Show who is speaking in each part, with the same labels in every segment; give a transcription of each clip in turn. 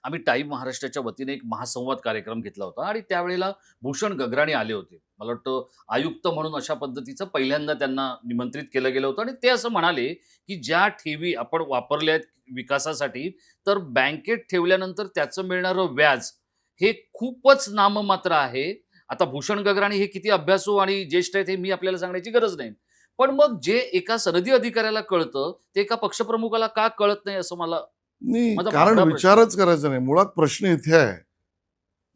Speaker 1: आम्ही टाईम महाराष्ट्राच्या वतीने एक महासंवाद कार्यक्रम घेतला होता आणि त्यावेळेला भूषण गगराणी आले होते. मला वाटतं आयुक्त म्हणून अशा पद्धतीचं पहिल्यांदा त्यांना निमंत्रित केलं गेलं होतं आणि ते असं म्हणाले, की ज्या ठेवी आपण वापरल्या आहेत विकासासाठी, तर बँकेत ठेवल्यानंतर त्याचं मिळणारं व्याज हे खूपच नाममात्र आहे. आता भूषण गगराणी हे किती अभ्यासू आणि ज्येष्ठ आहेत हे मी आपल्याला सांगण्याची गरज नाही. पण मग जे एका सनदी अधिकाऱ्याला कळतं, ते एका पक्षप्रमुखाला का कळत नाही असं मला
Speaker 2: नाही,
Speaker 1: माझा
Speaker 2: कारण
Speaker 1: भाबडा प्रश्न आहे.
Speaker 2: विचारच करायचा नाही. मुळात प्रश्न इथे आहे.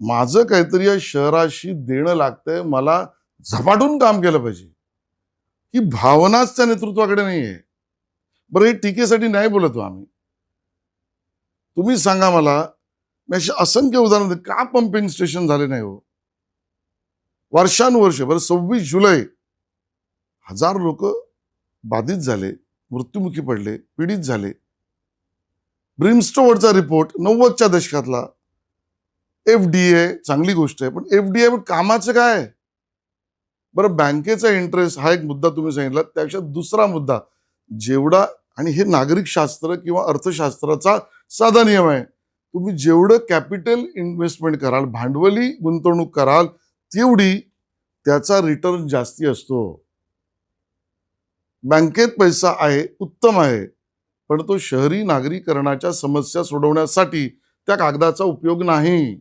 Speaker 2: माझं काहीतरी या शहराशी देणं लागतंय. मला झपाटून काम केलं पाहिजे. ही भावनाच त्या नेतृत्वाकडे नाहीये. बरं, हे टीकेसाठी नाही बोलतो आम्ही. तुम्ही सांगा मला, मी अशी असंख्य उदाहरण देतो. का पंपिंग स्टेशन झाले नाही हो? वर्षानुवर्ष, बरं 26 जुलै 1000 लोक बाधित झाले, मृत्युमुखी पडले, पीडित झाले. ब्रिमस्टोवरचा रिपोर्ट 90च्या दशकातला. एफडीए चांगली गोष्ट आहे, पण एफडीए कामाचं काय? बरं, बँकेचा इंटरेस्ट हा एक मुद्दा तुम्ही सांगितला. त्यापेक्षा दुसरा मुद्दा, जेवढा, आणि हे नागरिक शास्त्र किंवा अर्थशास्त्राचा साधा नियम आहे, तुम्ही जेवढं कॅपिटल इन्व्हेस्टमेंट कराल, भांडवली गुंतवणूक कराल, तेवढी त्याचा रिटर्न जास्ती असतो. बँकेत पैसा आहे, उत्तम आहे, पण तो शहरी नागरीकरणाच्या समस्या सोडवण्यासाठी त्या कागदाचा उपयोग नाही.